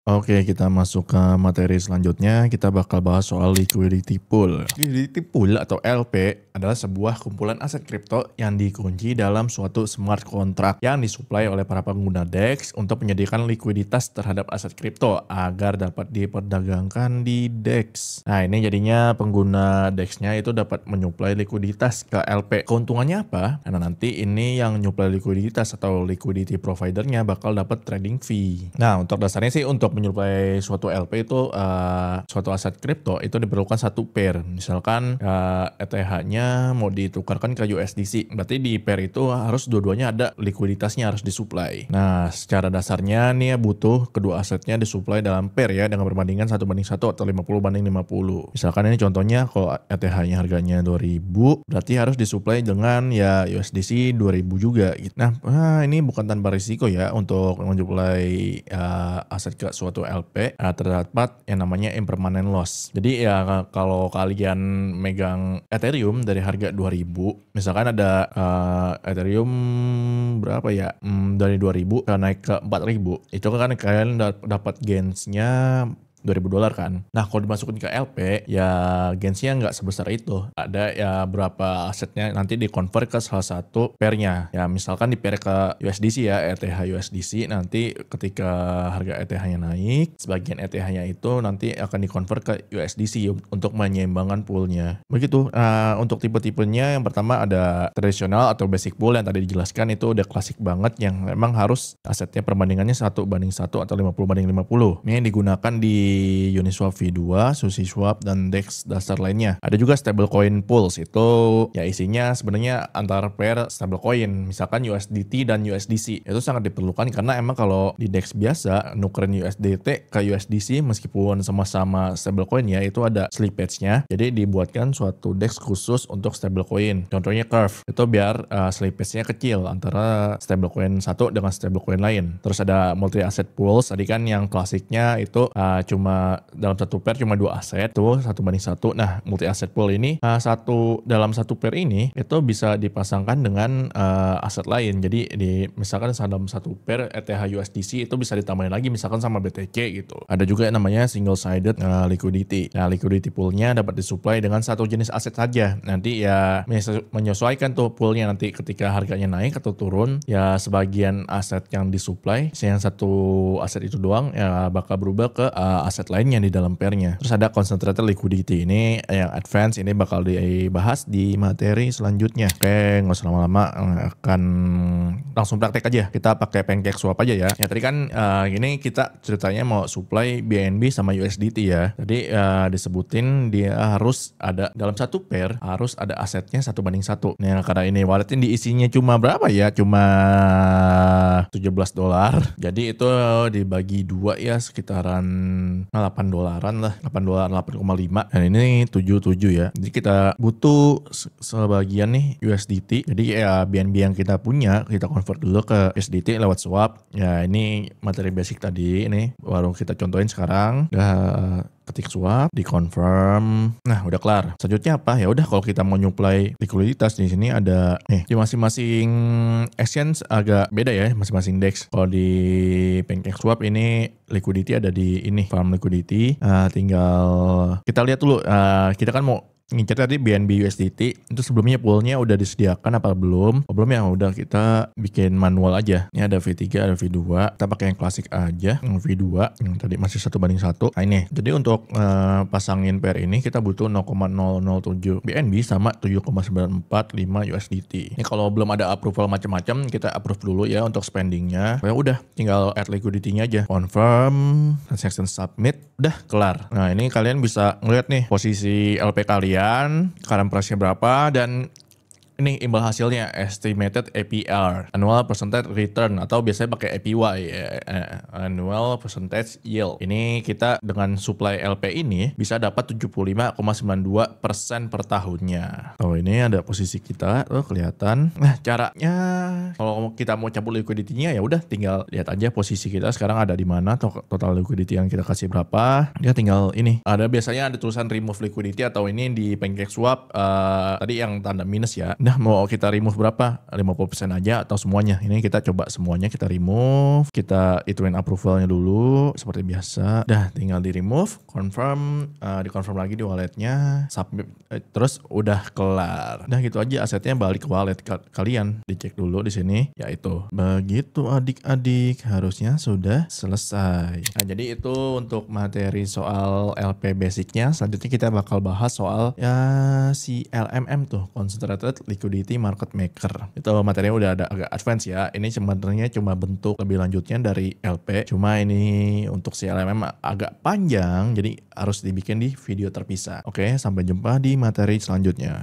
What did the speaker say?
Oke, kita masuk ke materi selanjutnya. Kita bakal bahas soal liquidity pool. Liquidity pool atau LP adalah sebuah kumpulan aset kripto yang dikunci dalam suatu smart contract yang disuplai oleh para pengguna DEX untuk menyediakan likuiditas terhadap aset kripto agar dapat diperdagangkan di DEX. Nah, ini jadinya pengguna DEX-nya itu dapat menyuplai likuiditas ke LP. Keuntungannya apa? Karena nanti ini yang nyuplai likuiditas atau liquidity providernya bakal dapat trading fee. Nah, untuk dasarnya sih untuk menyuplai suatu LP itu suatu aset kripto itu diperlukan satu pair. Misalkan ETH-nya mau ditukarkan ke USDC, berarti di pair itu harus dua-duanya ada likuiditasnya harus disuplai. Nah, secara dasarnya nih butuh kedua asetnya disuplai dalam pair ya dengan perbandingan 1:1 atau 50:50. Misalkan ini contohnya kalau ETH-nya harganya 2.000, berarti harus disuplai dengan ya USDC 2.000 juga gitu. Nah, ini bukan tanpa risiko ya untuk menyuplai aset ke suatu LP terdapat yang namanya impermanent loss. Jadi ya kalau kalian megang Ethereum dari harga 2.000, misalkan ada Ethereum berapa ya? Dari 2.000 naik ke 4.000, itu kan kalian dapat gainsnya $2.000 kan. Nah, kalau dimasukin ke LP ya gainsnya nggak sebesar itu. Ada ya berapa asetnya nanti dikonvert ke salah satu pairnya. Ya misalkan di pair ke USDC ya, ETH USDC, nanti ketika harga ETH-nya naik, sebagian ETH-nya itu nanti akan dikonvert ke USDC untuk menyeimbangkan poolnya. Begitu. Untuk tipe-tipenya yang pertama ada tradisional atau basic pool yang tadi dijelaskan, itu udah klasik banget yang memang harus asetnya perbandingannya 1:1 atau 50:50. Ini yang digunakan di Uniswap V2, SushiSwap, dan DEX dasar lainnya. Ada juga stablecoin pools, itu ya isinya sebenarnya antar pair stablecoin, misalkan USDT dan USDC. Itu sangat diperlukan karena emang kalau di DEX biasa nukerin USDT ke USDC meskipun sama-sama stablecoin ya, itu ada slippage-nya. Jadi dibuatkan suatu DEX khusus untuk stablecoin. Contohnya Curve, itu biar slippage-nya kecil antara stablecoin satu dengan stablecoin lain. Terus ada multi asset pools, tadi kan yang klasiknya itu cuma dalam satu pair cuma 2 aset tuh 1:1. Nah, multi asset pool ini dalam satu pair ini itu bisa dipasangkan dengan aset lain. Jadi misalkan dalam satu pair ETH USDC itu bisa ditambahin lagi misalkan sama BTC gitu. Ada juga yang namanya single sided liquidity. Nah, liquidity poolnya dapat disuplai dengan satu jenis aset saja. Nanti ya menyesuaikan tuh poolnya nanti ketika harganya naik atau turun, ya sebagian aset yang disuplai, yang satu aset itu doang ya bakal berubah ke aset lainnya di dalam pairnya. Terus ada concentrated liquidity, ini yang advance, ini bakal dibahas di materi selanjutnya. Oke, nggak usah lama-lama, akan langsung praktek aja. Kita pakai PancakeSwap aja ya. Ya tadi kan gini kita ceritanya mau supply BNB sama USDT ya. Tadi disebutin dia harus ada dalam satu pair harus ada asetnya 1:1. Nah, karena ini wallet ini diisinya cuma berapa ya? Cuma $17. Jadi itu dibagi 2 ya sekitaran $8 lah, $8, 8,5, dan ini 77 ya. Jadi kita butuh sebagian nih USDT. Jadi ya BNB yang kita punya kita convert dulu ke USDT lewat swap. Ya ini materi basic tadi, ini baru kita contohin sekarang. Ketik swap, di confirm. Nah, udah kelar. Selanjutnya apa? Ya udah kalau kita mau nyuplai likuiditas di sini ada di masing-masing exchange agak beda ya, masing-masing DEX. Kalau di PancakeSwap ini liquidity ada di ini farm liquidity. Tinggal kita lihat dulu. Kita kan mau ngincer tadi BNB USDT, itu sebelumnya poolnya udah disediakan apa belum? Belum ya, udah kita bikin manual aja. Ini ada V3, ada V2. Kita pakai yang klasik aja, yang V2 yang tadi masih 1:1. Nah ini, jadi untuk pasangin pair ini kita butuh 0,007 BNB sama 7,945 USDT. Ini kalau belum ada approval macam-macam, kita approve dulu ya untuk spendingnya. Ya udah, tinggal add liquidity-nya aja. Confirm, transaction submit, udah kelar. Nah ini kalian bisa ngeliat nih posisi LP kalian, current price-nya berapa, dan ini imbal hasilnya estimated APR, annual percentage return, atau biasanya pakai APY, annual percentage yield. Ini kita dengan supply LP ini bisa dapat 75,92% per tahunnya. Oh, ini ada posisi kita tuh kelihatan. Nah, caranya kalau kita mau cabut liquidity-nya ya udah tinggal lihat aja posisi kita sekarang ada di mana, total liquidity yang kita kasih berapa. Dia tinggal ini. Ada biasanya ada tulisan remove liquidity, atau ini di PancakeSwap tadi yang tanda minus ya. Nah, mau kita remove berapa? 50% aja atau semuanya? Ini kita coba semuanya kita remove. Kita ituin approvalnya dulu seperti biasa. Dah, tinggal di remove, confirm, di-confirm lagi di walletnya, submit, terus udah kelar. Nah, gitu aja, asetnya balik ke wallet kalian. Dicek dulu di sini, yaitu begitu adik-adik, harusnya sudah selesai. Nah, jadi itu untuk materi soal LP basicnya. Selanjutnya kita bakal bahas soal ya si LMM tuh, Concentrated Liquidity Market Maker. Itu materinya udah ada agak advance ya. Ini sebenarnya cuma bentuk lebih lanjutnya dari LP. Cuma ini untuk si LMM agak panjang, jadi harus dibikin di video terpisah. Oke, sampai jumpa di materi selanjutnya.